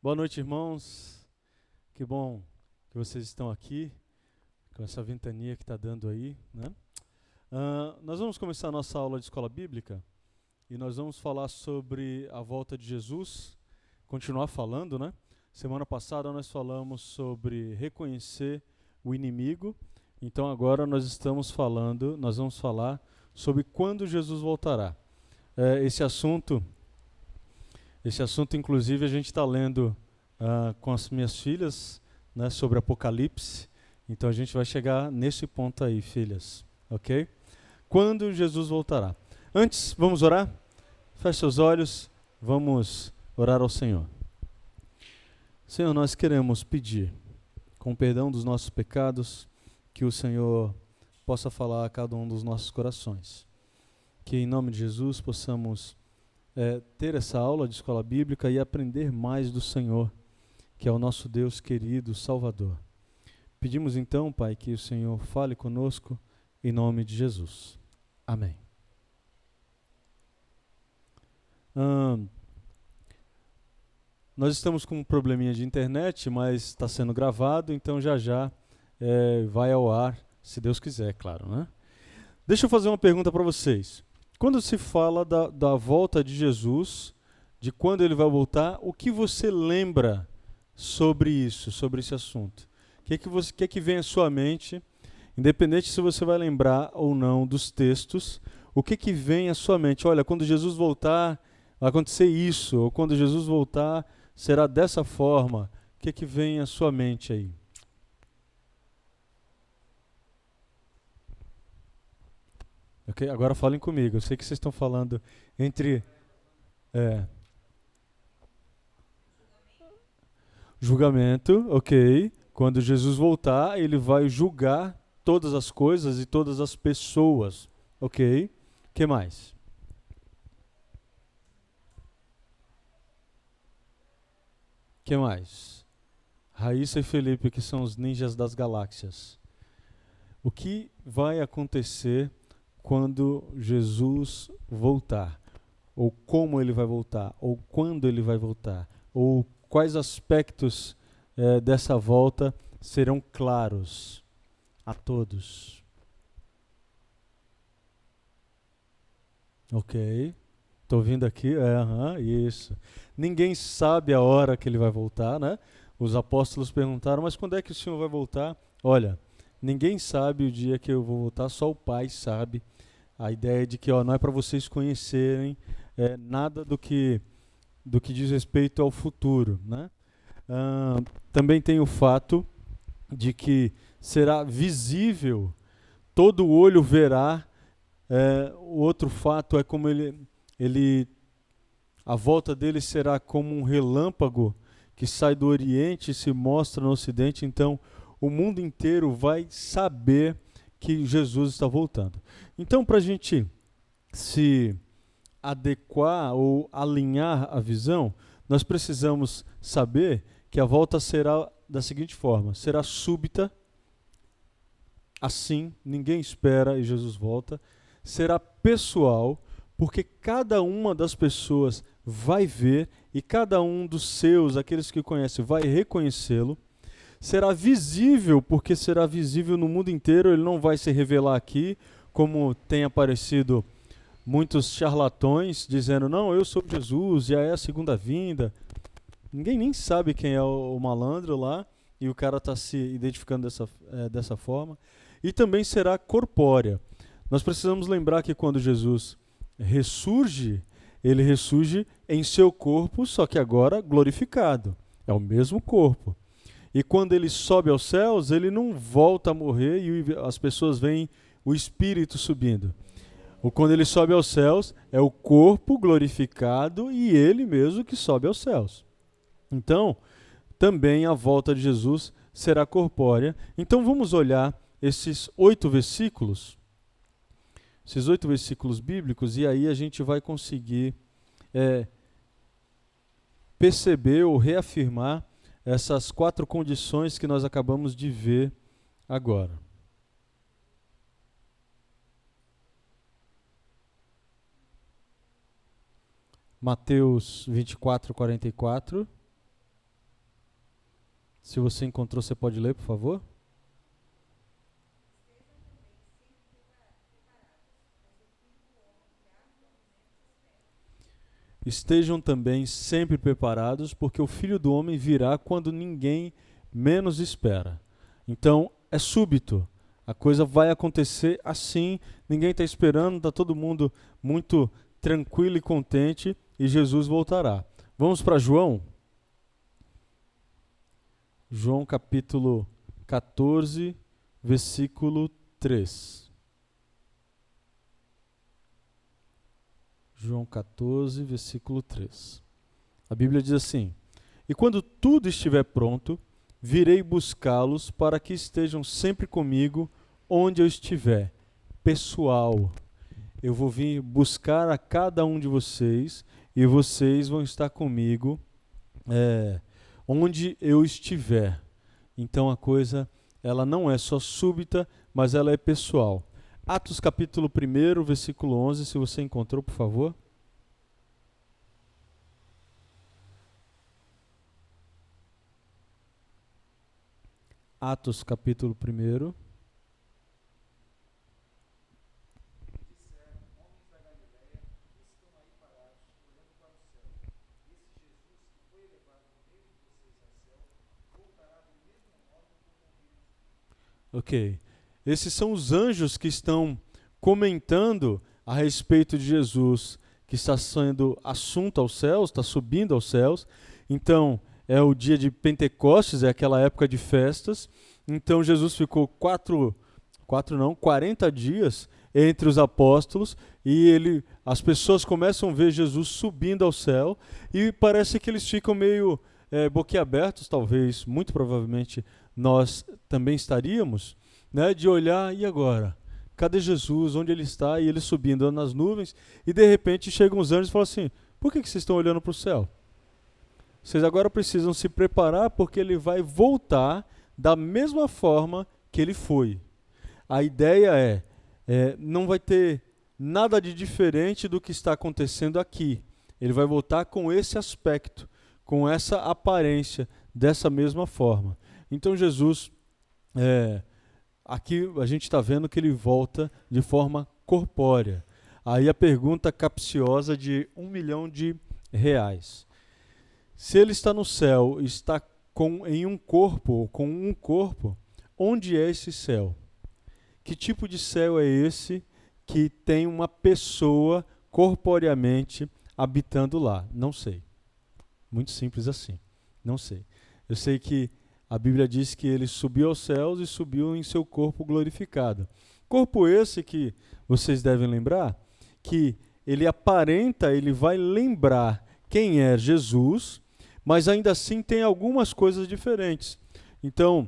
Boa noite, irmãos. Que bom que vocês estão aqui, com essa ventania que está dando aí, né? Nós vamos começar a nossa aula de escola bíblica e nós vamos falar sobre a volta de Jesus, continuar falando, né? Semana passada nós falamos sobre reconhecer o inimigo, então agora nós vamos falar sobre quando Jesus voltará. Esse assunto, inclusive, a gente está lendo com as minhas filhas, né, sobre Apocalipse. Então a gente vai chegar nesse ponto aí, filhas. Ok? Quando Jesus voltará. Antes, vamos orar? Feche seus olhos, vamos orar ao Senhor. Senhor, nós queremos pedir, com perdão dos nossos pecados, que o Senhor possa falar a cada um dos nossos corações. Que em nome de Jesus possamos ter essa aula de escola bíblica e aprender mais do Senhor, que é o nosso Deus querido, Salvador. Pedimos então, Pai, que o Senhor fale conosco em nome de Jesus. Amém. Nós estamos com um probleminha de internet, mas está sendo gravado, então já vai ao ar, se Deus quiser, claro, né? Deixa eu fazer uma pergunta para vocês. Quando se fala da volta de Jesus, de quando ele vai voltar, o que você lembra sobre isso, sobre esse assunto? O que que vem à sua mente, independente se você vai lembrar ou não dos textos, o que vem à sua mente? Olha, quando Jesus voltar, vai acontecer isso, ou quando Jesus voltar, será dessa forma. O que vem à sua mente aí? Ok? Agora falem comigo. Eu sei que vocês estão falando entre é, julgamento, ok? Quando Jesus voltar, ele vai julgar todas as coisas e todas as pessoas, ok? Que mais? Que mais? Raíssa e Felipe, que são os ninjas das galáxias. O que vai acontecer quando Jesus voltar? Ou como ele vai voltar? Ou quando ele vai voltar? Ou quais aspectos dessa volta serão claros a todos? Ok. Estou vindo aqui, aham, isso. Ninguém sabe a hora que ele vai voltar, né? Os apóstolos perguntaram, mas quando é que o Senhor vai voltar? Olha, ninguém sabe o dia que eu vou voltar, só o Pai sabe. A ideia é de que não é para vocês conhecerem nada do que diz respeito ao futuro, né? Também tem o fato de que será visível, todo olho verá. O outro fato é como ele a volta dele será como um relâmpago que sai do Oriente e se mostra no Ocidente. Então, o mundo inteiro vai saber que Jesus está voltando. Então, para a gente se adequar ou alinhar a visão, nós precisamos saber que a volta será da seguinte forma: será súbita, assim, ninguém espera e Jesus volta. Será pessoal, porque cada uma das pessoas vai ver e cada um dos seus, aqueles que conhecem, vai reconhecê-lo. Será visível, porque será visível no mundo inteiro, ele não vai se revelar aqui, como tem aparecido muitos charlatões dizendo, não, eu sou Jesus, já é a segunda vinda. Ninguém nem sabe quem é o malandro lá, e o cara está se identificando dessa forma. E também será corpórea. Nós precisamos lembrar que quando Jesus ressurge, ele ressurge em seu corpo, só que agora glorificado. É o mesmo corpo. E quando ele sobe aos céus, ele não volta a morrer e as pessoas veem o Espírito subindo. Ou quando ele sobe aos céus, é o corpo glorificado e ele mesmo que sobe aos céus. Então, também a volta de Jesus será corpórea. Então vamos olhar esses 8 versículos, bíblicos, e aí a gente vai conseguir perceber ou reafirmar essas 4 condições que nós acabamos de ver agora. Mateus 24, 44. Se você encontrou, você pode ler, por favor? Estejam também sempre preparados, porque o Filho do Homem virá quando ninguém menos espera. Então, é súbito. A coisa vai acontecer assim, ninguém está esperando, está todo mundo muito tranquilo e contente, e Jesus voltará. Vamos para João? João capítulo 14, versículo 3. João 14, versículo 3. A Bíblia diz assim: E quando tudo estiver pronto, virei buscá-los para que estejam sempre comigo onde eu estiver. Pessoal, eu vou vir buscar a cada um de vocês e vocês vão estar comigo onde eu estiver. Então a coisa, ela não é só súbita, mas ela é pessoal. Atos capítulo 1, versículo 11, se você encontrou, por favor. Atos capítulo 1. Ok. Esses são os anjos que estão comentando a respeito de Jesus, que está sendo assunto aos céus, está subindo aos céus. Então, é o dia de Pentecostes, é aquela época de festas. Então, Jesus ficou 40 dias entre os apóstolos e as pessoas começam a ver Jesus subindo ao céu e parece que eles ficam meio boquiabertos, talvez, muito provavelmente nós também estaríamos, né, de olhar, e agora? Cadê Jesus? Onde ele está? E ele subindo nas nuvens, e de repente chegam os anjos e falam assim: por que vocês estão olhando para o céu? Vocês agora precisam se preparar porque ele vai voltar da mesma forma que ele foi. A ideia não vai ter nada de diferente do que está acontecendo aqui. Ele vai voltar com esse aspecto, com essa aparência, dessa mesma forma. Então Jesus, aqui a gente está vendo que ele volta de forma corpórea. Aí a pergunta capciosa de R$1 milhão. Se ele está no céu, está em um corpo, com um corpo, onde é esse céu? Que tipo de céu é esse que tem uma pessoa corporeamente habitando lá? Não sei. Muito simples assim. Não sei. Eu sei que a Bíblia diz que ele subiu aos céus e subiu em seu corpo glorificado. Corpo esse que vocês devem lembrar, que ele aparenta, ele vai lembrar quem é Jesus, mas ainda assim tem algumas coisas diferentes. Então,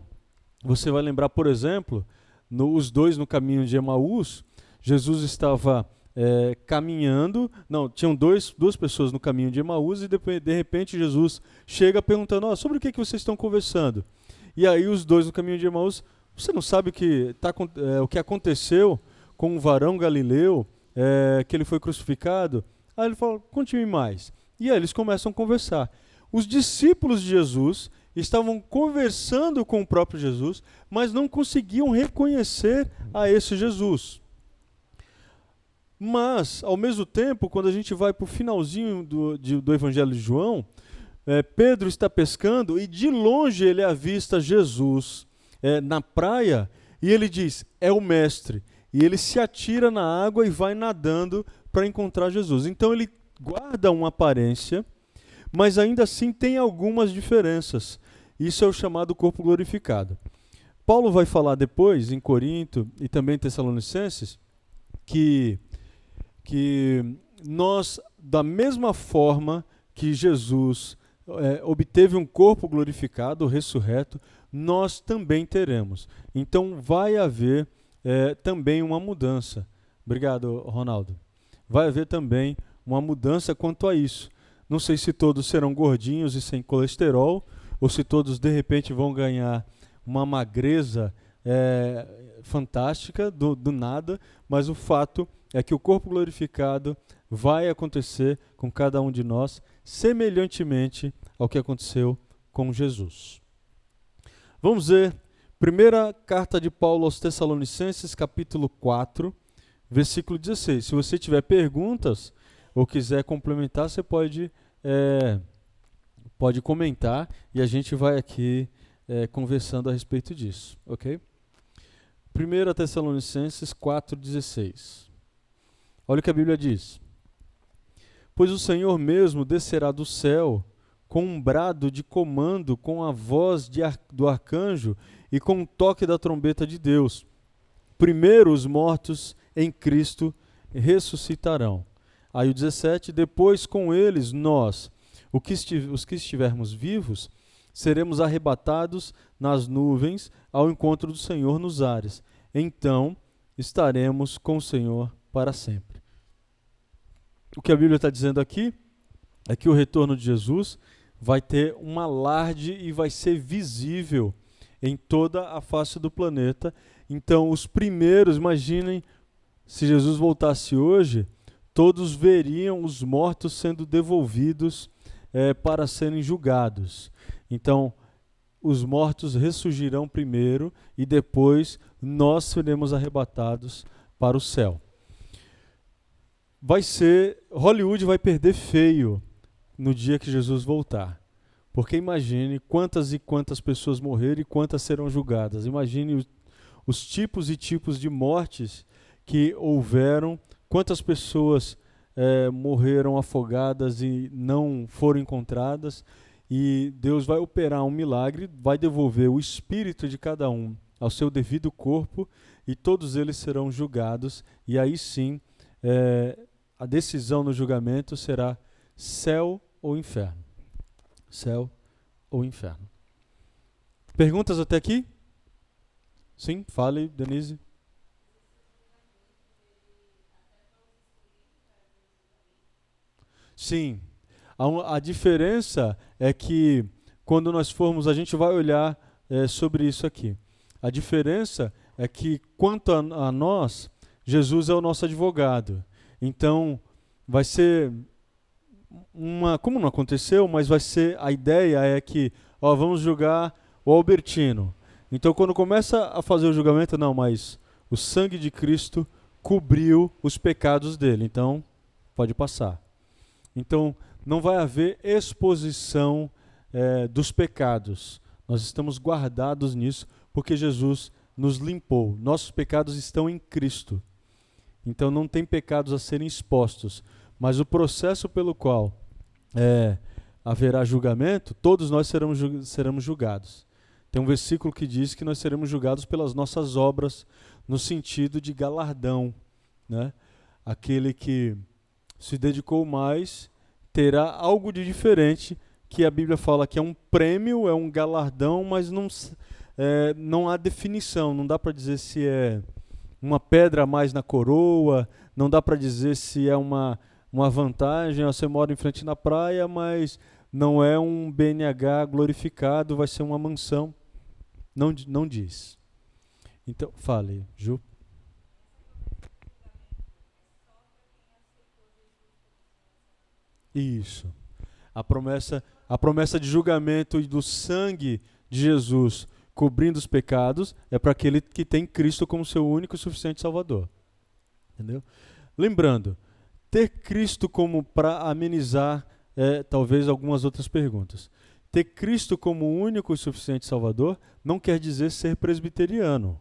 você vai lembrar, por exemplo, os dois no caminho de Emaús, Jesus estava caminhando, tinham duas pessoas no caminho de Emaús e de repente Jesus chega perguntando: sobre o que vocês estão conversando? E aí os dois no caminho de Emaús: você não sabe o que aconteceu com um varão galileu, que ele foi crucificado? Aí ele fala: conte-me mais. E aí eles começam a conversar. Os discípulos de Jesus estavam conversando com o próprio Jesus, mas não conseguiam reconhecer a esse Jesus. Mas, ao mesmo tempo, quando a gente vai para o finalzinho do Evangelho de João, Pedro está pescando e de longe ele avista Jesus na praia e ele diz: é o mestre. E ele se atira na água e vai nadando para encontrar Jesus. Então ele guarda uma aparência, mas ainda assim tem algumas diferenças. Isso é o chamado corpo glorificado. Paulo vai falar depois, em Corinto e também em Tessalonicenses, que nós, da mesma forma que Jesus obteve um corpo glorificado, ressurreto, nós também teremos. Então vai haver também uma mudança. Obrigado, Ronaldo. Vai haver também uma mudança quanto a isso. Não sei se todos serão gordinhos e sem colesterol, ou se todos de repente vão ganhar uma magreza fantástica do nada, mas o fato é que o corpo glorificado vai acontecer com cada um de nós, semelhantemente ao que aconteceu com Jesus. Vamos ver, primeira carta de Paulo aos Tessalonicenses, capítulo 4, versículo 16. Se você tiver perguntas ou quiser complementar, você pode comentar e a gente vai aqui conversando a respeito disso, ok? 1 Tessalonicenses 4,16. Olha o que a Bíblia diz: pois o Senhor mesmo descerá do céu com um brado de comando, com a voz do arcanjo e com o toque da trombeta de Deus. Primeiro os mortos em Cristo ressuscitarão. Aí o 17, depois com eles nós, os que estivermos vivos, seremos arrebatados nas nuvens ao encontro do Senhor nos ares. Então estaremos com o Senhor para sempre. O que a Bíblia está dizendo aqui é que o retorno de Jesus vai ter um alarde e vai ser visível em toda a face do planeta. Então os primeiros, imaginem, se Jesus voltasse hoje, todos veriam os mortos sendo devolvidos para serem julgados. Então, os mortos ressurgirão primeiro e depois nós seremos arrebatados para o céu. Hollywood vai perder feio no dia que Jesus voltar. Porque imagine quantas e quantas pessoas morreram e quantas serão julgadas. Imagine os tipos e tipos de mortes que houveram, quantas pessoas morreram afogadas e não foram encontradas, e Deus vai operar um milagre, vai devolver o espírito de cada um ao seu devido corpo, e todos eles serão julgados, e aí sim a decisão no julgamento será céu ou inferno. Céu ou inferno. Perguntas até aqui? Sim, fale, Denise. Sim. A diferença é que quando nós formos, a gente vai olhar sobre isso aqui. A diferença é que, quanto a nós, Jesus é o nosso advogado. Então, vai ser como não aconteceu, mas vai ser, a ideia é que, vamos julgar o Albertino. Então, quando começa a fazer o julgamento, não, mas o sangue de Cristo cobriu os pecados dele, então pode passar. Então, não vai haver exposição dos pecados. Nós estamos guardados nisso porque Jesus nos limpou. Nossos pecados estão em Cristo. Então, não tem pecados a serem expostos. Mas o processo pelo qual haverá julgamento, todos nós seremos julgados. Tem um versículo que diz que nós seremos julgados pelas nossas obras, no sentido de galardão, né? Aquele que se dedicou mais terá algo de diferente, que a Bíblia fala que é um prêmio, é um galardão, mas não há definição, não dá para dizer se é uma pedra a mais na coroa, não dá para dizer se é uma vantagem, você mora em frente na praia, mas não é um BNH glorificado, vai ser uma mansão. Não diz. Então, fale, Ju. Isso. A promessa de julgamento e do sangue de Jesus cobrindo os pecados é para aquele que tem Cristo como seu único e suficiente Salvador. Entendeu? Lembrando, ter Cristo como para amenizar talvez algumas outras perguntas. Ter Cristo como único e suficiente Salvador não quer dizer ser presbiteriano.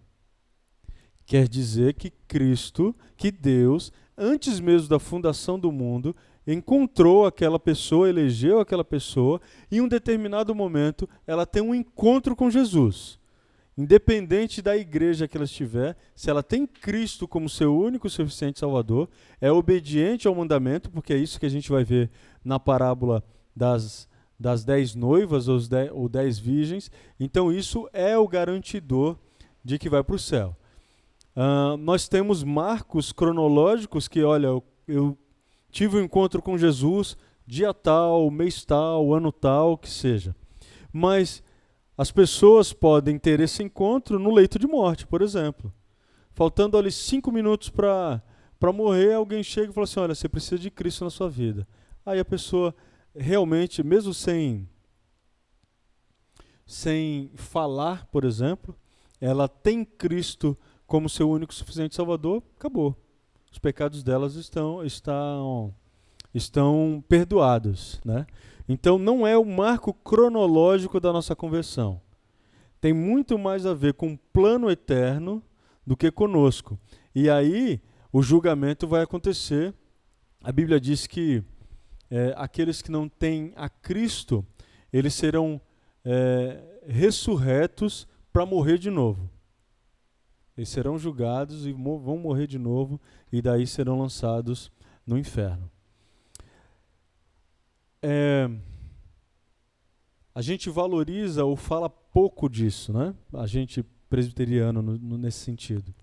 Quer dizer que Cristo, que Deus, antes mesmo da fundação do mundo, encontrou aquela pessoa, elegeu aquela pessoa, e em um determinado momento ela tem um encontro com Jesus. Independente da igreja que ela estiver, se ela tem Cristo como seu único e suficiente Salvador, é obediente ao mandamento, porque é isso que a gente vai ver na parábola das 10 noivas ou 10 virgens. Então isso é o garantidor de que vai para o céu. Nós temos marcos cronológicos que, olha, eu tive um encontro com Jesus dia tal, mês tal, ano tal, que seja. Mas as pessoas podem ter esse encontro no leito de morte, por exemplo. Faltando ali 5 minutos para morrer, alguém chega e fala assim, olha, você precisa de Cristo na sua vida. Aí a pessoa realmente, mesmo sem falar, por exemplo, ela tem Cristo como seu único e suficiente Salvador, acabou. Os pecados delas estão perdoados, né? Então não é o marco cronológico da nossa conversão. Tem muito mais a ver com o plano eterno do que conosco. E aí o julgamento vai acontecer. A Bíblia diz que aqueles que não têm a Cristo, eles serão ressurretos para morrer de novo. Eles serão julgados e vão morrer de novo, e daí serão lançados no inferno. A gente valoriza ou fala pouco disso, né? A gente presbiteriano nesse sentido.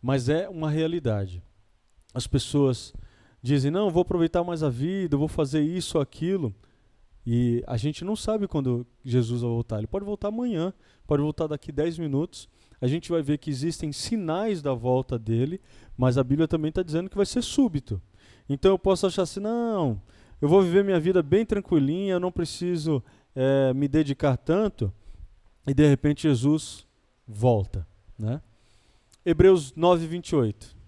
Mas é uma realidade. As pessoas dizem, não, vou aproveitar mais a vida, vou fazer isso ou aquilo. E a gente não sabe quando Jesus vai voltar. Ele pode voltar amanhã, pode voltar daqui 10 minutos. A gente vai ver que existem sinais da volta dele, mas a Bíblia também está dizendo que vai ser súbito. Então eu posso achar assim, não, eu vou viver minha vida bem tranquilinha, eu não preciso me dedicar tanto, e de repente Jesus volta, né? Hebreus 9, 28.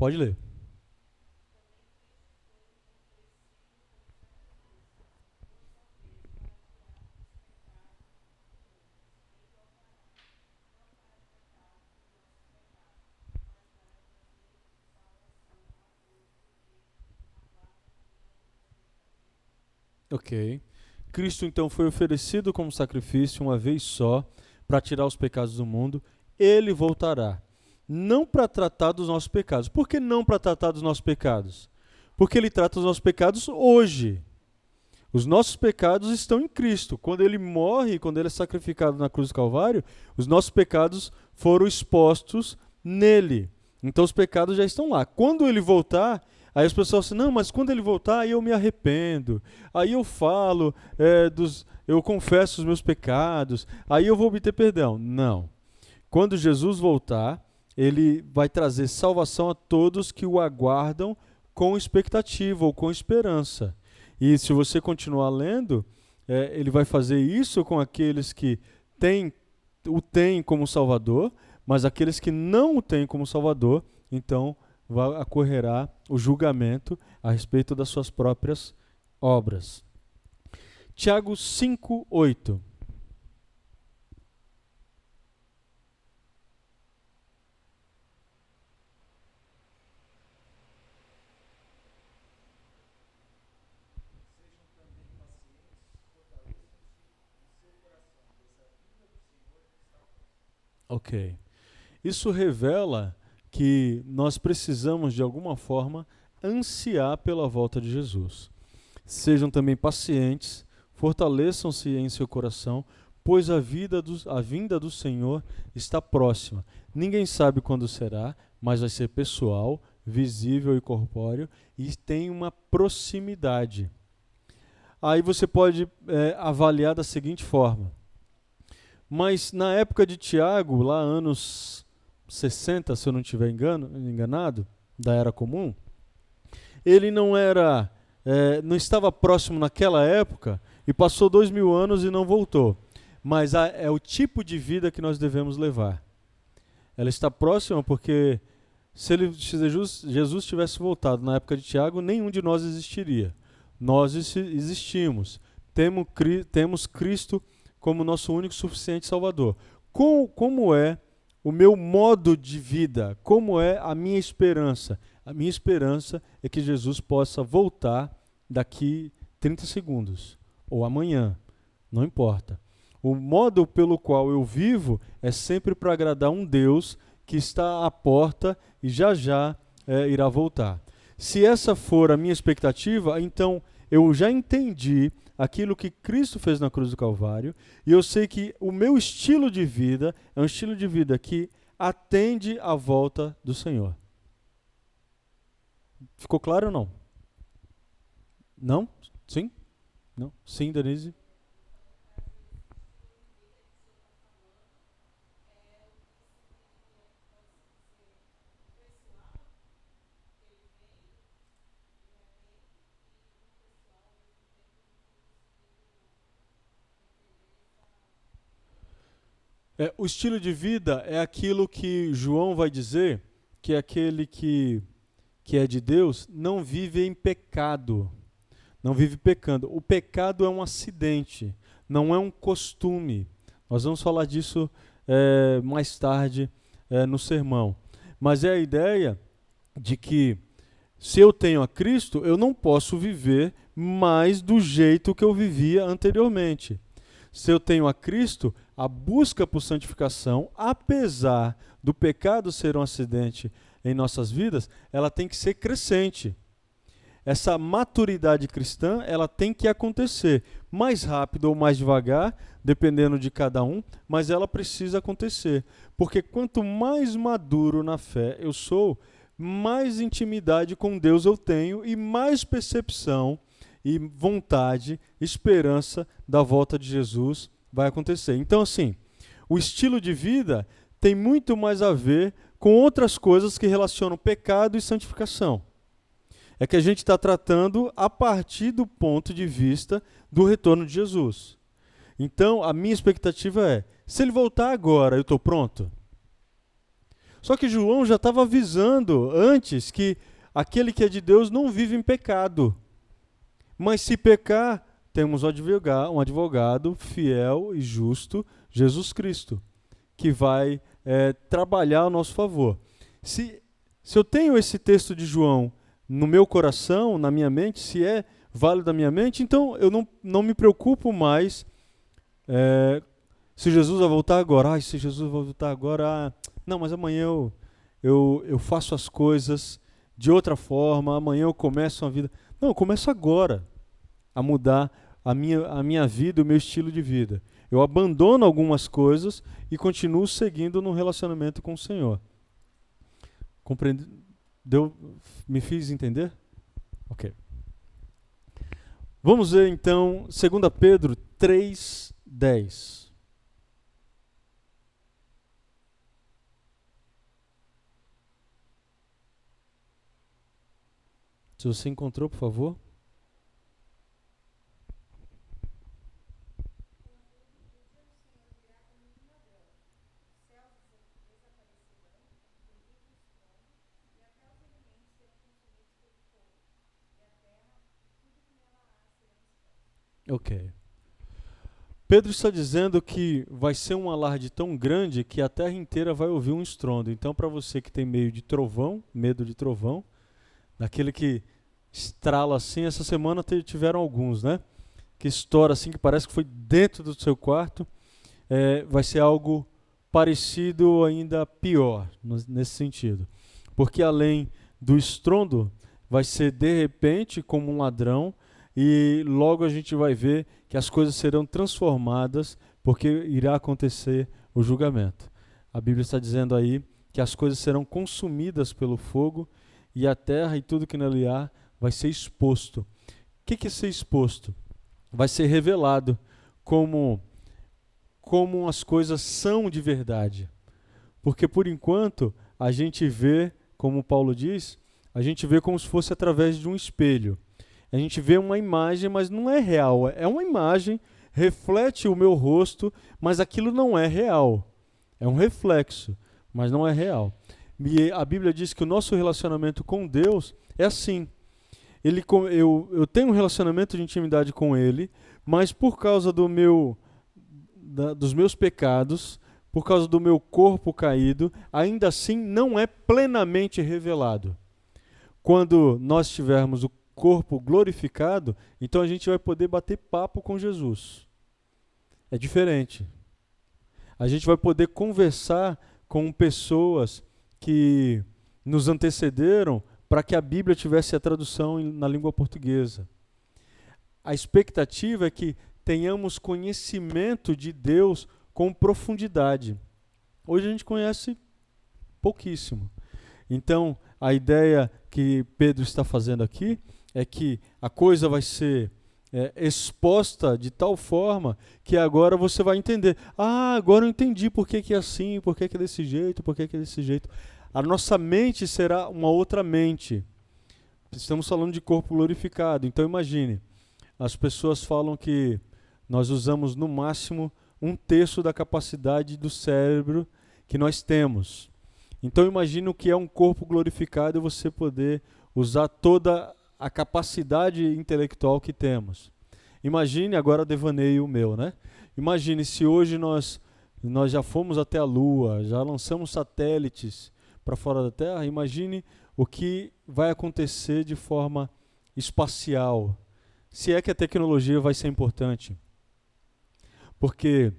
Pode ler. Ok. Cristo então foi oferecido como sacrifício uma vez só para tirar os pecados do mundo. Ele voltará. Não para tratar dos nossos pecados. Por que não para tratar dos nossos pecados? Porque ele trata os nossos pecados hoje. Os nossos pecados estão em Cristo. Quando ele morre, quando ele é sacrificado na cruz do Calvário, os nossos pecados foram expostos nele. Então os pecados já estão lá. Quando ele voltar, aí as pessoas falam assim, não, mas quando ele voltar, aí eu me arrependo. Aí eu falo, eu confesso os meus pecados, aí eu vou obter perdão. Não. Quando Jesus voltar, ele vai trazer salvação a todos que o aguardam com expectativa ou com esperança. E se você continuar lendo, ele vai fazer isso com aqueles que o têm como Salvador, mas aqueles que não o têm como Salvador, então ocorrerá o julgamento a respeito das suas próprias obras. Tiago 5:8. Ok. Isso revela que nós precisamos, de alguma forma, ansiar pela volta de Jesus. Sejam também pacientes, fortaleçam-se em seu coração, pois a vinda do Senhor está próxima. Ninguém sabe quando será, mas vai ser pessoal, visível e corpóreo, e tem uma proximidade. Aí você pode avaliar da seguinte forma. Mas na época de Tiago, lá anos 60, se eu não estiver enganado, da Era Comum, ele não estava próximo naquela época e passou 2000 anos e não voltou. Mas é o tipo de vida que nós devemos levar. Ela está próxima porque se Jesus tivesse voltado na época de Tiago, nenhum de nós existiria. Nós existimos. Temos Cristo como nosso único e suficiente Salvador. Como é o meu modo de vida? Como é a minha esperança? A minha esperança é que Jesus possa voltar daqui 30 segundos, ou amanhã, não importa. O modo pelo qual eu vivo é sempre para agradar um Deus que está à porta e já irá voltar. Se essa for a minha expectativa, então eu já entendi aquilo que Cristo fez na cruz do Calvário, e eu sei que o meu estilo de vida é um estilo de vida que atende à volta do Senhor. Ficou claro ou não? Não? Sim? Não? Sim, Denise? O estilo de vida é aquilo que João vai dizer que é aquele que é de Deus não vive em pecado, não vive pecando. O pecado é um acidente, não é um costume. Nós vamos falar disso mais tarde no sermão. Mas é a ideia de que se eu tenho a Cristo, eu não posso viver mais do jeito que eu vivia anteriormente. Se eu tenho a Cristo, a busca por santificação, apesar do pecado ser um acidente em nossas vidas, ela tem que ser crescente. Essa maturidade cristã, ela tem que acontecer mais rápido ou mais devagar, dependendo de cada um, mas ela precisa acontecer. Porque quanto mais maduro na fé eu sou, mais intimidade com Deus eu tenho e mais percepção e vontade, esperança da volta de Jesus vai acontecer. Então, assim, o estilo de vida tem muito mais a ver com outras coisas que relacionam pecado e santificação. É que a gente está tratando a partir do ponto de vista do retorno de Jesus. Então, a minha expectativa é, se ele voltar agora, eu estou pronto? Só que João já estava avisando antes que aquele que é de Deus não vive em pecado. Mas se pecar, temos um advogado fiel e justo, Jesus Cristo, que vai trabalhar a nosso favor. Se eu tenho esse texto de João no meu coração, na minha mente, se é válido da minha mente, então eu não me preocupo mais se Jesus vai voltar agora. Se Jesus vai voltar agora, não, mas amanhã eu faço as coisas de outra forma, amanhã eu começo uma vida. Não, eu começo agora a mudar a minha vida, o meu estilo de vida. Eu abandono algumas coisas e continuo seguindo no relacionamento com o Senhor. Compreendeu? Me fiz entender? Ok. Vamos ver então 2 Pedro 3:10. Se você encontrou, por favor. Ok. Pedro está dizendo que vai ser um alarde tão grande que a terra inteira vai ouvir um estrondo. Então, para você que tem medo de trovão, daquele que estrala assim, essa semana tiveram alguns, né? Que estoura assim, que parece que foi dentro do seu quarto. Vai ser algo parecido ou ainda pior, nesse sentido. Porque além do estrondo, vai ser de repente como um ladrão, e logo a gente vai ver que as coisas serão transformadas, porque irá acontecer o julgamento. A Bíblia está dizendo aí que as coisas serão consumidas pelo fogo, e a terra e tudo que nele há vai ser exposto. O que é ser exposto? Vai ser revelado como as coisas são de verdade. Porque por enquanto a gente vê, como Paulo diz, a gente vê como se fosse através de um espelho. A gente vê uma imagem, mas não é real. É uma imagem, reflete o meu rosto, mas aquilo não é real. É um reflexo, mas não é real. E a Bíblia diz que o nosso relacionamento com Deus é assim. Eu tenho um relacionamento de intimidade com Ele, mas por causa dos meus pecados, por causa do meu corpo caído, ainda assim não é plenamente revelado. Quando nós tivermos o corpo glorificado, então a gente vai poder bater papo com Jesus. É diferente. A gente vai poder conversar com pessoas que nos antecederam para que a Bíblia tivesse a tradução na língua portuguesa. A expectativa é que tenhamos conhecimento de Deus com profundidade. Hoje a gente conhece pouquíssimo. Então, a ideia que Pedro está fazendo aqui é que a coisa vai ser exposta de tal forma que agora você vai entender. Agora eu entendi por que é assim, por que é desse jeito, por que é desse jeito. A nossa mente será uma outra mente. Estamos falando de corpo glorificado. Então imagine, as pessoas falam que nós usamos no máximo 1/3 da capacidade do cérebro que nós temos. Então imagine o que é um corpo glorificado e você poder usar toda a capacidade intelectual que temos. Imagine, agora devaneio meu, né? Imagine se hoje nós já fomos até a Lua, já lançamos satélites para fora da Terra, imagine o que vai acontecer de forma espacial. Se é que a tecnologia vai ser importante. Porque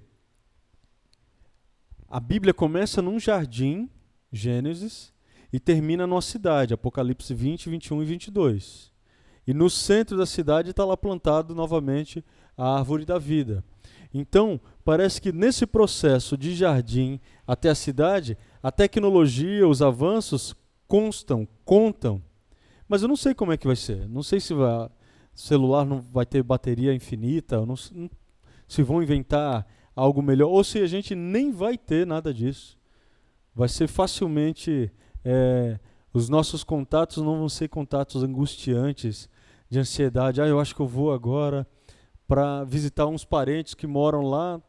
a Bíblia começa num jardim, Gênesis, e termina numa cidade, Apocalipse 20, 21 e 22. E no centro da cidade está lá plantado novamente a árvore da vida. Então, parece que nesse processo de jardim até a cidade, a tecnologia, os avanços contam. Mas eu não sei como é que vai ser. Não sei se o celular não vai ter bateria infinita, se vão inventar algo melhor, ou se a gente nem vai ter nada disso. Vai ser facilmente... os nossos contatos não vão ser contatos angustiantes, de ansiedade. Eu acho que eu vou agora para visitar uns parentes que moram lá.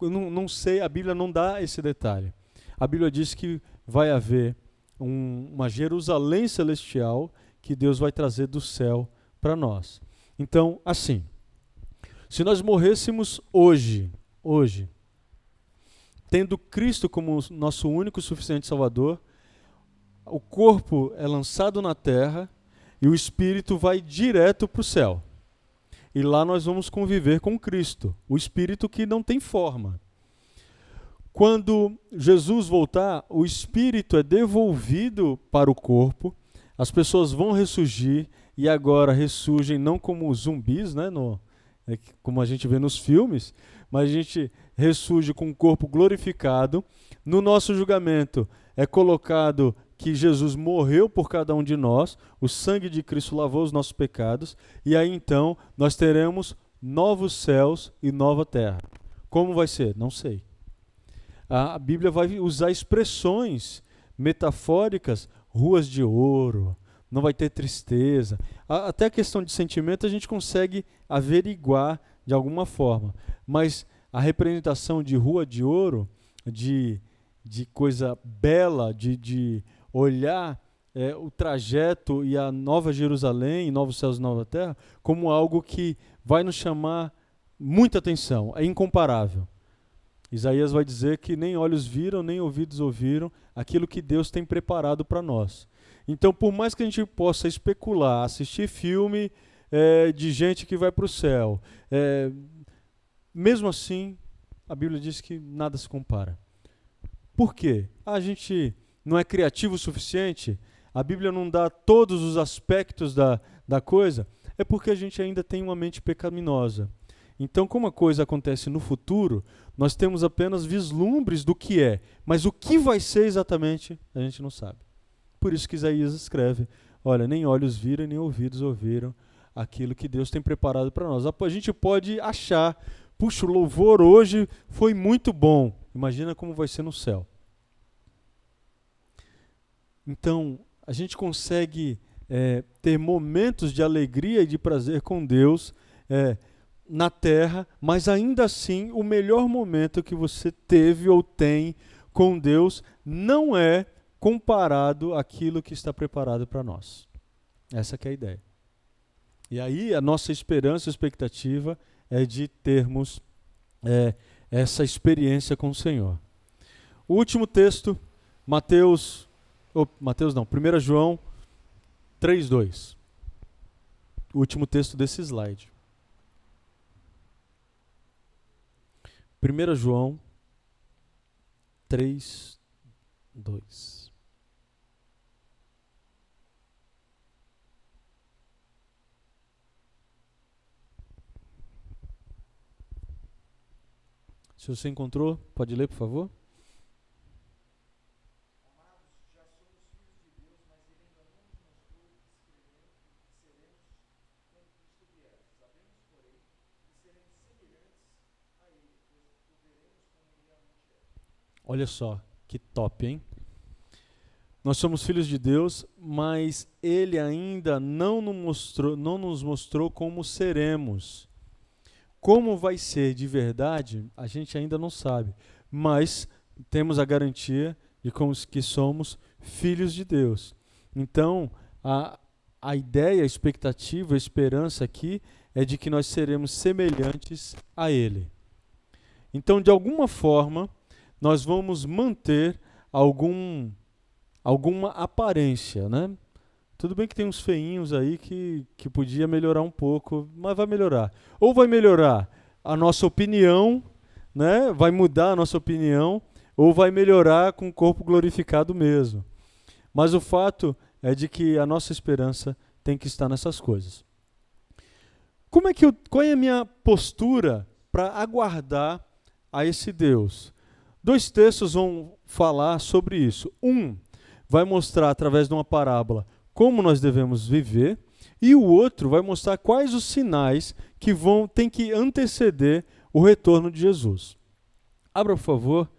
Eu não sei, a Bíblia não dá esse detalhe. a Bíblia diz que vai haver uma Jerusalém celestial que Deus vai trazer do céu para nós. Então, assim, se nós morrêssemos hoje, tendo Cristo como nosso único e suficiente Salvador, o corpo é lançado na terra e o espírito vai direto para o céu. E lá nós vamos conviver com Cristo, o espírito que não tem forma. Quando Jesus voltar, o espírito é devolvido para o corpo, as pessoas vão ressurgir, e agora ressurgem não como zumbis, né, como a gente vê nos filmes, mas a gente ressurge com o corpo glorificado. No nosso julgamento é colocado que Jesus morreu por cada um de nós, o sangue de Cristo lavou os nossos pecados, e aí então nós teremos novos céus e nova terra. Como vai ser? Não sei. A Bíblia vai usar expressões metafóricas, ruas de ouro, não vai ter tristeza. Até a questão de sentimento a gente consegue averiguar de alguma forma, mas a representação de rua de ouro, de coisa bela, de olhar o trajeto e a nova Jerusalém, novos céus e nova terra, como algo que vai nos chamar muita atenção, é incomparável. Isaías vai dizer que nem olhos viram, nem ouvidos ouviram aquilo que Deus tem preparado para nós. Então, por mais que a gente possa especular, assistir filme de gente que vai para o céu, mesmo assim, a Bíblia diz que nada se compara. Por quê? A gente não é criativo o suficiente? A Bíblia não dá todos os aspectos da coisa? É porque a gente ainda tem uma mente pecaminosa. Então, como a coisa acontece no futuro, nós temos apenas vislumbres do que é, mas o que vai ser exatamente, a gente não sabe. Por isso que Isaías escreve, olha, nem olhos viram, nem ouvidos ouviram aquilo que Deus tem preparado para nós. A gente pode achar, puxa, o louvor hoje foi muito bom, imagina como vai ser no céu. Então, a gente consegue ter momentos de alegria e de prazer com Deus, na terra, mas ainda assim o melhor momento que você teve ou tem com Deus não é comparado àquilo que está preparado para nós. Essa que é a ideia. E aí a nossa esperança e expectativa é de termos essa experiência com o Senhor. O último texto, 1 João 3:2. O último texto desse slide. 1 João 3:2. Se você encontrou, pode ler, por favor. Olha só, que top, hein? Nós somos filhos de Deus, mas Ele ainda não nos mostrou como seremos. Como vai ser de verdade, a gente ainda não sabe. Mas temos a garantia de que somos filhos de Deus. Então, a ideia, a expectativa, a esperança aqui é de que nós seremos semelhantes a Ele. Então, de alguma forma, nós vamos manter alguma aparência, né? Tudo bem que tem uns feinhos aí que podia melhorar um pouco, mas vai melhorar. Ou vai melhorar a nossa opinião, né? Vai mudar a nossa opinião, ou vai melhorar com o corpo glorificado mesmo. Mas o fato é de que a nossa esperança tem que estar nessas coisas. Qual é a minha postura para aguardar a esse Deus? 2 textos vão falar sobre isso. Um vai mostrar através de uma parábola como nós devemos viver, e o outro vai mostrar quais os sinais que têm que anteceder o retorno de Jesus. Abra, por favor,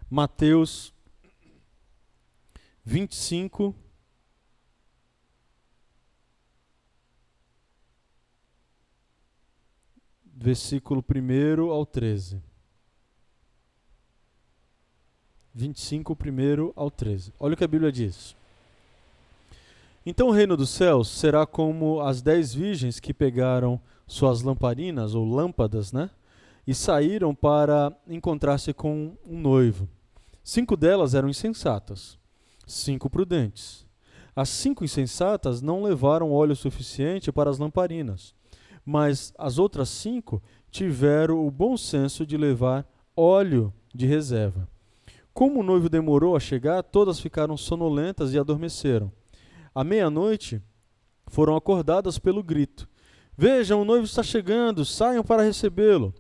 Mateus 25, versículo 1 ao 13. 25, 1 ao 13. Olha o que a Bíblia diz. Então o reino dos céus será como as 10 virgens que pegaram suas lamparinas, ou lâmpadas, né? E saíram para encontrar-se com um noivo. 5 delas eram insensatas, 5 prudentes. As 5 insensatas não levaram óleo suficiente para as lamparinas, mas as outras 5 tiveram o bom senso de levar óleo de reserva. Como o noivo demorou a chegar, todas ficaram sonolentas e adormeceram. À meia-noite, foram acordadas pelo grito: Vejam, o noivo está chegando, saiam para recebê-lo.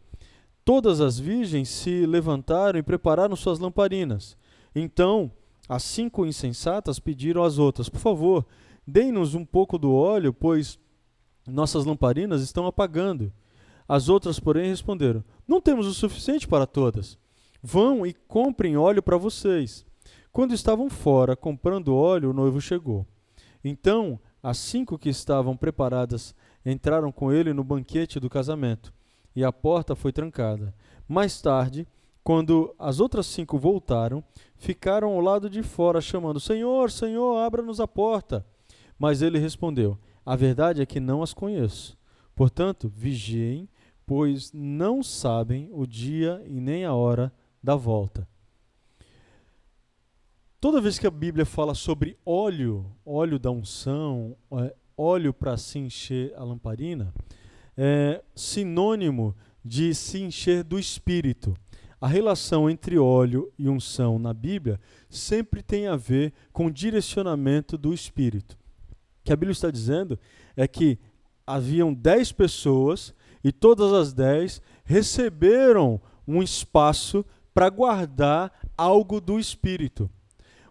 Todas as virgens se levantaram e prepararam suas lamparinas. Então, as 5 insensatas pediram às outras: Por favor, deem-nos um pouco do óleo, pois nossas lamparinas estão apagando. As outras, porém, responderam: Não temos o suficiente para todas. Vão e comprem óleo para vocês. Quando estavam fora comprando óleo, o noivo chegou. Então, as 5 que estavam preparadas entraram com ele no banquete do casamento, e a porta foi trancada. Mais tarde, quando as outras 5 voltaram, ficaram ao lado de fora, chamando: Senhor, Senhor, abra-nos a porta. Mas ele respondeu: A verdade é que não as conheço. Portanto, vigiem, pois não sabem o dia e nem a hora da volta. Toda vez que a Bíblia fala sobre óleo, óleo da unção, óleo para se encher a lamparina, é sinônimo de se encher do Espírito. A relação entre óleo e unção na Bíblia sempre tem a ver com o direcionamento do Espírito. O que a Bíblia está dizendo é que haviam 10 pessoas e todas as 10 receberam um espaço para guardar algo do Espírito.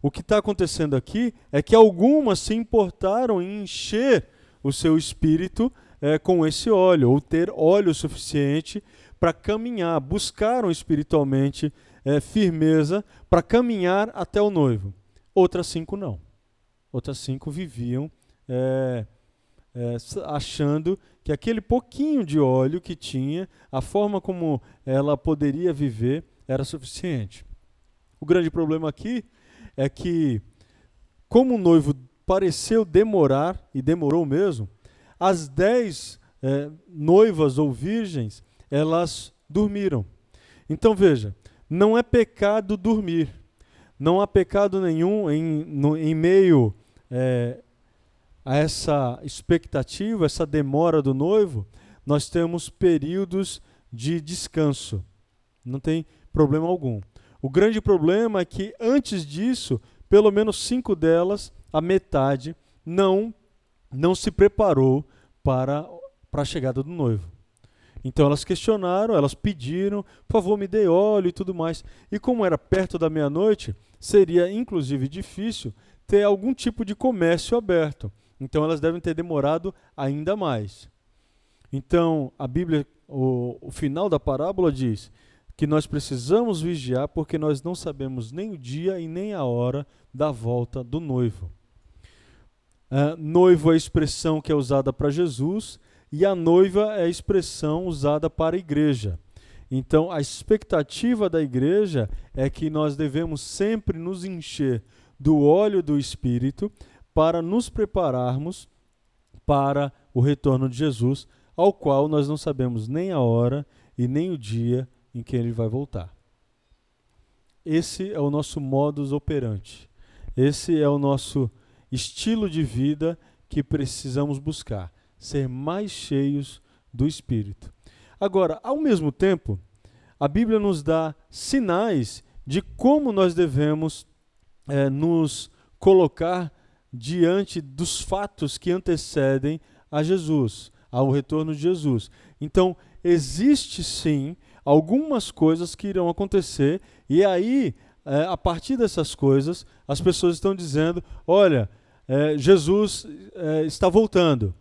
O que está acontecendo aqui é que algumas se importaram em encher o seu espírito com esse óleo, ou ter óleo suficiente para caminhar, buscaram espiritualmente firmeza para caminhar até o noivo. Outras 5 não. Outras 5 viviam achando que aquele pouquinho de óleo que tinha, a forma como ela poderia viver, era suficiente. O grande problema aqui é que, como o noivo pareceu demorar, e demorou mesmo, as 10 noivas ou virgens, elas dormiram. Então veja, não é pecado dormir. Não há pecado nenhum em meio a essa expectativa, essa demora do noivo, nós temos períodos de descanso. Não tem problema algum. O grande problema é que, antes disso, pelo menos 5 delas, a metade, não se preparou para a chegada do noivo. Então elas questionaram, elas pediram: por favor, me dê óleo e tudo mais. E como era perto da meia-noite, seria inclusive difícil ter algum tipo de comércio aberto. Então elas devem ter demorado ainda mais. Então a Bíblia, o final da parábola diz que nós precisamos vigiar porque nós não sabemos nem o dia e nem a hora da volta do noivo. Noivo é a expressão que é usada para Jesus e a noiva é a expressão usada para a igreja. Então, a expectativa da igreja é que nós devemos sempre nos encher do óleo do Espírito para nos prepararmos para o retorno de Jesus, ao qual nós não sabemos nem a hora e nem o dia em que ele vai voltar. Esse é o nosso modus operandi. Esse é o nosso estilo de vida que precisamos buscar, ser mais cheios do Espírito. Agora, ao mesmo tempo, a Bíblia nos dá sinais de como nós devemos nos colocar diante dos fatos que antecedem a Jesus, ao retorno de Jesus. Então, existe sim algumas coisas que irão acontecer, e aí, a partir dessas coisas, as pessoas estão dizendo: olha, Jesus está voltando.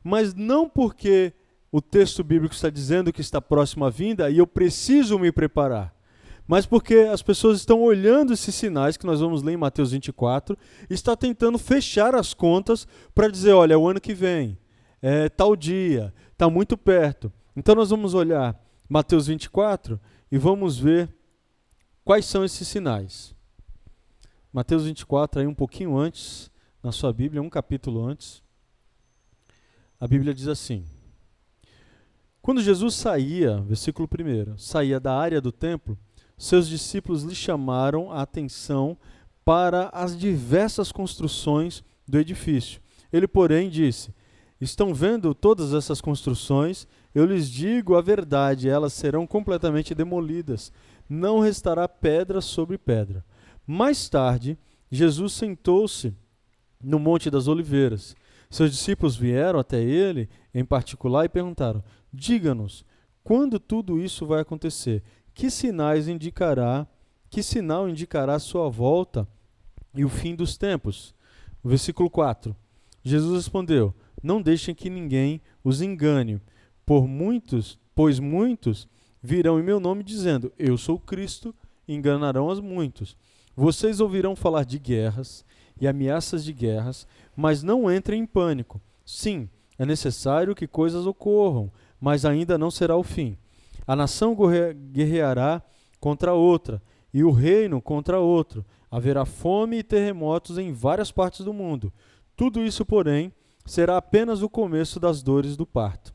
Mas não porque o texto bíblico está dizendo que está próximo à vinda e eu preciso me preparar, mas porque as pessoas estão olhando esses sinais que nós vamos ler em Mateus 24 e está tentando fechar as contas para dizer: olha, é o ano que vem, tal dia, está muito perto. Então nós vamos olhar Mateus 24 e vamos ver Quais são esses sinais? Mateus 24, aí um pouquinho antes, na sua Bíblia, um capítulo antes, a Bíblia diz assim: quando Jesus saía, versículo 1, saía da área do templo, seus discípulos lhe chamaram a atenção para as diversas construções do edifício. Ele, porém, disse: estão vendo todas essas construções? Eu lhes digo a verdade, elas serão completamente demolidas. Não restará pedra sobre pedra. Mais tarde, Jesus sentou-se no Monte das Oliveiras. Seus discípulos vieram até ele, em particular, e perguntaram: diga-nos, quando tudo isso vai acontecer? Que sinal indicará a sua volta e o fim dos tempos? Versículo 4. Jesus respondeu: não deixem que ninguém os engane, pois muitos virão em meu nome dizendo: eu sou Cristo, e enganarão a muitos. Vocês ouvirão falar de guerras e ameaças de guerras, mas não entrem em pânico. Sim, é necessário que coisas ocorram, mas ainda não será o fim. A nação guerreará contra outra, e o reino contra outro. Haverá fome e terremotos em várias partes do mundo. Tudo isso, porém, será apenas o começo das dores do parto.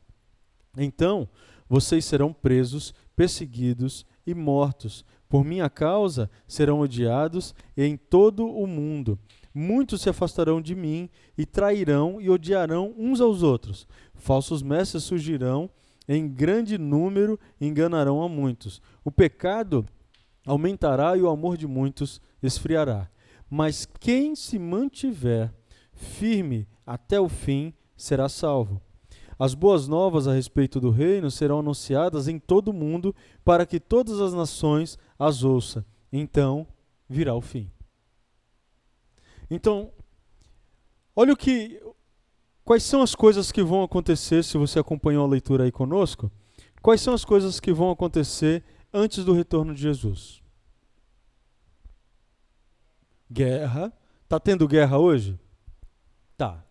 Então, vocês serão presos, perseguidos e mortos. Por minha causa serão odiados em todo o mundo. Muitos se afastarão de mim e trairão e odiarão uns aos outros. Falsos mestres surgirão em grande número e enganarão a muitos. O pecado aumentará e o amor de muitos esfriará. Mas quem se mantiver firme até o fim será salvo. As boas novas a respeito do reino serão anunciadas em todo o mundo para que todas as nações as ouçam. Então virá o fim. Então, olha quais são as coisas que vão acontecer, se você acompanhou a leitura aí conosco, quais são as coisas que vão acontecer antes do retorno de Jesus? Guerra. Tá tendo guerra hoje? Tá.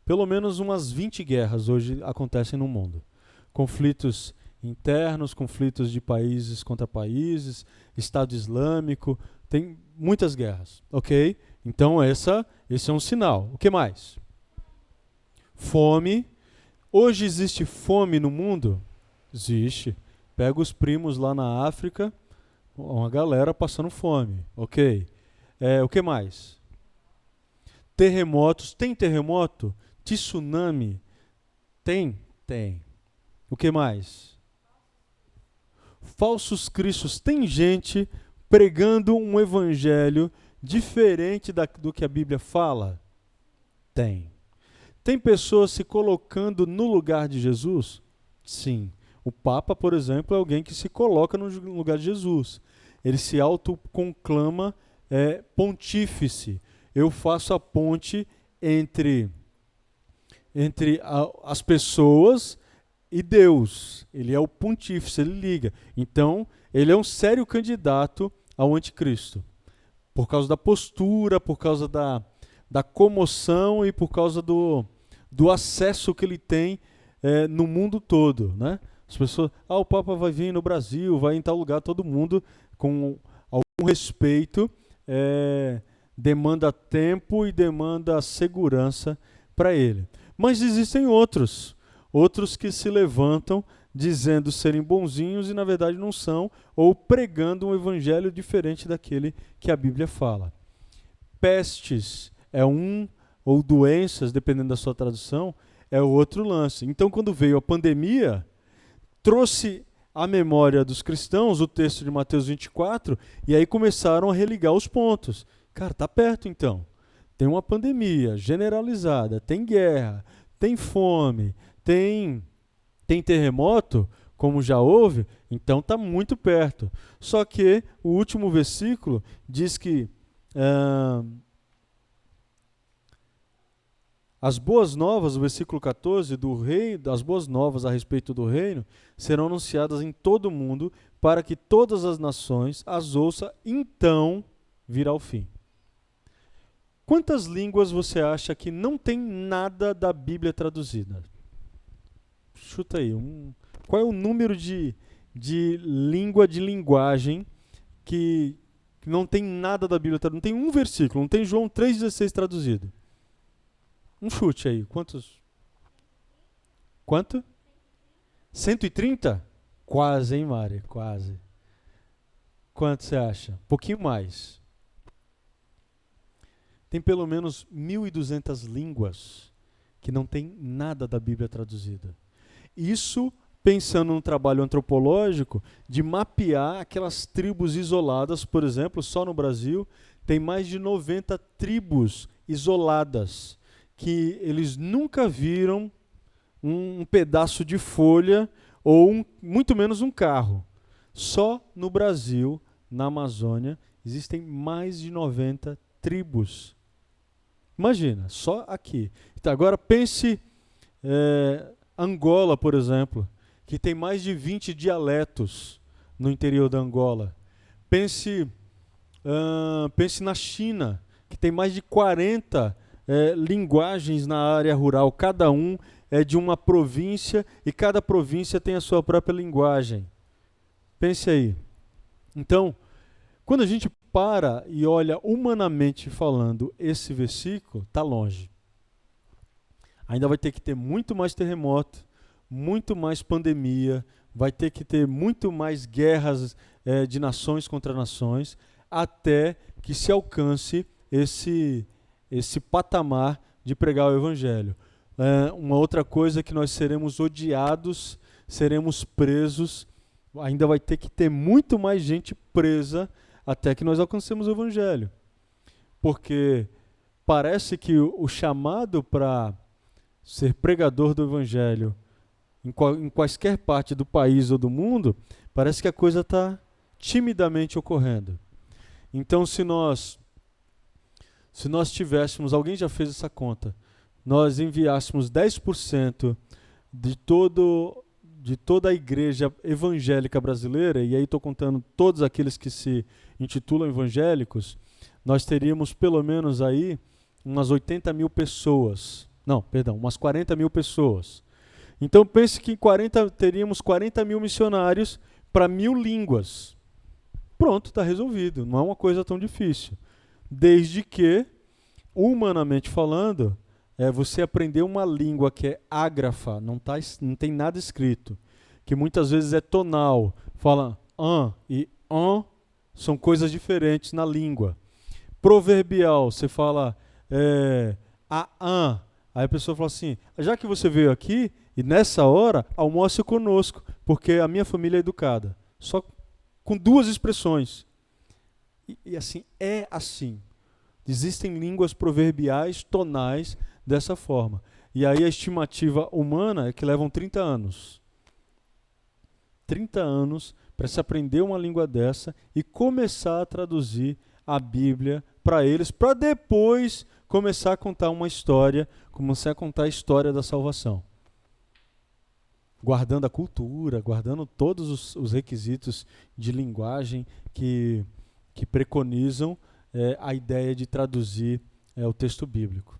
Pelo menos umas 20 guerras hoje acontecem no mundo. Conflitos internos, conflitos de países contra países, Estado Islâmico, tem muitas guerras, ok? Então esse é um sinal. O que mais? Fome. Hoje existe fome no mundo? Existe. Pega os primos lá na África, uma galera passando fome, ok? O que mais? Terremotos. Tem terremoto? Tsunami? Tem? Tem. O que mais? Falsos cristos. Tem gente pregando um evangelho diferente do que a Bíblia fala? Tem. Tem pessoas se colocando no lugar de Jesus? Sim. O Papa, por exemplo, é alguém que se coloca no lugar de Jesus. Ele se autoconclama pontífice. Eu faço a ponte entre as pessoas e Deus. Ele é o pontífice, ele liga. Então, ele é um sério candidato ao anticristo. Por causa da postura, por causa da comoção e por causa do acesso que ele tem no mundo todo, né? As pessoas, o Papa vai vir no Brasil, vai em tal lugar, todo mundo com algum respeito demanda tempo e demanda segurança para ele. Mas existem outros que se levantam dizendo serem bonzinhos e na verdade não são, ou pregando um evangelho diferente daquele que a Bíblia fala. Pestes é ou doenças, dependendo da sua tradução, é outro lance. Então, quando veio a pandemia, trouxe à memória dos cristãos o texto de Mateus 24, e aí começaram a religar os pontos. Cara, tá perto então. Tem uma pandemia generalizada, tem guerra, tem fome, tem terremoto, como já houve, então está muito perto. Só que o último versículo diz que as boas novas, o versículo 14, das boas novas a respeito do reino, serão anunciadas em todo o mundo para que todas as nações as ouçam, então virá o fim. Quantas línguas você acha que não tem nada da Bíblia traduzida? Chuta aí. Qual é o número de língua, de linguagem que que não tem nada da Bíblia, não tem um versículo, não tem João 3,16 traduzido. Um chute aí, quantos? Quanto? 130? Quase, hein, Mari? Quase. Quanto você acha? Um pouquinho mais. Tem pelo menos 1.200 línguas que não tem nada da Bíblia traduzida. Isso pensando no trabalho antropológico de mapear aquelas tribos isoladas, por exemplo, só no Brasil tem mais de 90 tribos isoladas que eles nunca viram um pedaço de folha ou muito menos um carro. Só no Brasil, na Amazônia, existem mais de 90 tribos. Imagina, só aqui. Então, agora pense Angola, por exemplo, que tem mais de 20 dialetos no interior da Angola. Pense na China, que tem mais de 40 linguagens na área rural. Cada um é de uma província e cada província tem a sua própria linguagem. Pense aí. Então, quando a gente para e olha humanamente falando esse versículo, está longe. Ainda vai ter que ter muito mais terremoto, muito mais pandemia, vai ter que ter muito mais guerras de nações contra nações, até que se alcance esse patamar de pregar o Evangelho. Uma outra coisa é que nós seremos odiados, seremos presos, ainda vai ter que ter muito mais gente presa até que nós alcancemos o Evangelho. Porque parece que o chamado para ser pregador do Evangelho em quaisquer parte do país ou do mundo, parece que a coisa está timidamente ocorrendo. Então, se nós tivéssemos, alguém já fez essa conta, nós enviássemos 10% de toda a igreja evangélica brasileira, e aí estou contando todos aqueles que se intitulam evangélicos, nós teríamos pelo menos aí umas 80 mil pessoas. Não, perdão, umas 40 mil pessoas. Então pense que teríamos 40 mil missionários para 1.000 línguas. Pronto, está resolvido. Não é uma coisa tão difícil. Desde que, humanamente falando, você aprender uma língua que é ágrafa, não tem nada escrito, que muitas vezes é tonal, fala an e on são coisas diferentes na língua. Proverbial, você fala a an, aí a pessoa fala assim, já que você veio aqui, e nessa hora, almoce conosco, porque a minha família é educada. Só com duas expressões. E assim, é assim. Existem línguas proverbiais, tonais, dessa forma. E aí a estimativa humana é que levam 30 anos. 30 anos para se aprender uma língua dessa e começar a traduzir a Bíblia para eles, para depois começar a contar uma história, começar a contar a história da salvação. Guardando a cultura, guardando todos os requisitos de linguagem que preconizam a ideia de traduzir o texto bíblico.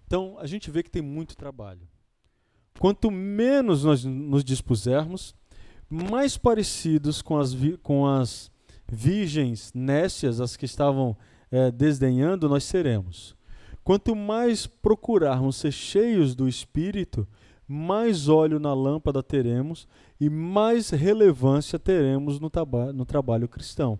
Então, a gente vê que tem muito trabalho. Quanto menos nós nos dispusermos, mais parecidos com as virgens nécias, as que estavam desdenhando, nós seremos. Quanto mais procurarmos ser cheios do Espírito, mais óleo na lâmpada teremos e mais relevância teremos no trabalho cristão.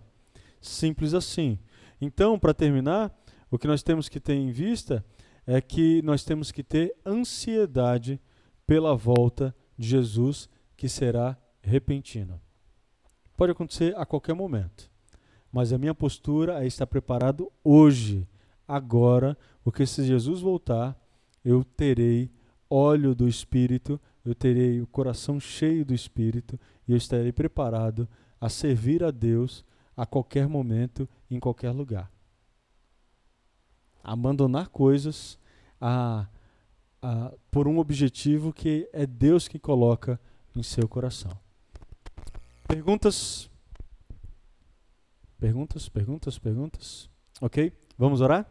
Simples assim. Então, para terminar, o que nós temos que ter em vista é que nós temos que ter ansiedade pela volta de Jesus, que será repentina. Pode acontecer a qualquer momento, mas a minha postura é estar preparado hoje, agora, porque se Jesus voltar, eu terei óleo do Espírito, eu terei o coração cheio do Espírito e eu estarei preparado a servir a Deus a qualquer momento, em qualquer lugar. Abandonar coisas por um objetivo que é Deus que coloca em seu coração. Perguntas? Ok? Vamos orar?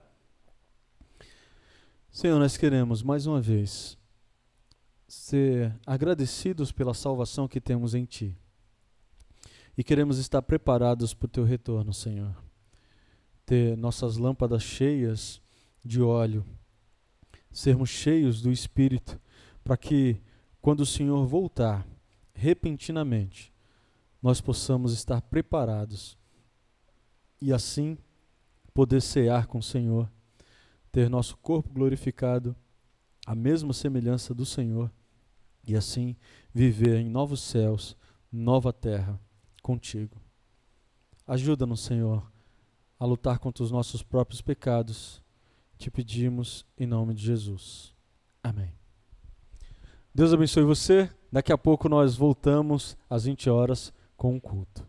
Senhor, nós queremos mais uma vez ser agradecidos pela salvação que temos em Ti. e queremos estar preparados para o teu retorno, Senhor. Ter nossas lâmpadas cheias de óleo, sermos cheios do Espírito, para que, quando o Senhor voltar, repentinamente, nós possamos estar preparados e assim poder cear com o Senhor, ter nosso corpo glorificado, a mesma semelhança do Senhor, e assim viver em novos céus, nova terra, contigo. Ajuda-nos, Senhor, a lutar contra os nossos próprios pecados. Te pedimos em nome de Jesus. Amém. Deus abençoe você. Daqui a pouco nós voltamos às 20 horas com o culto.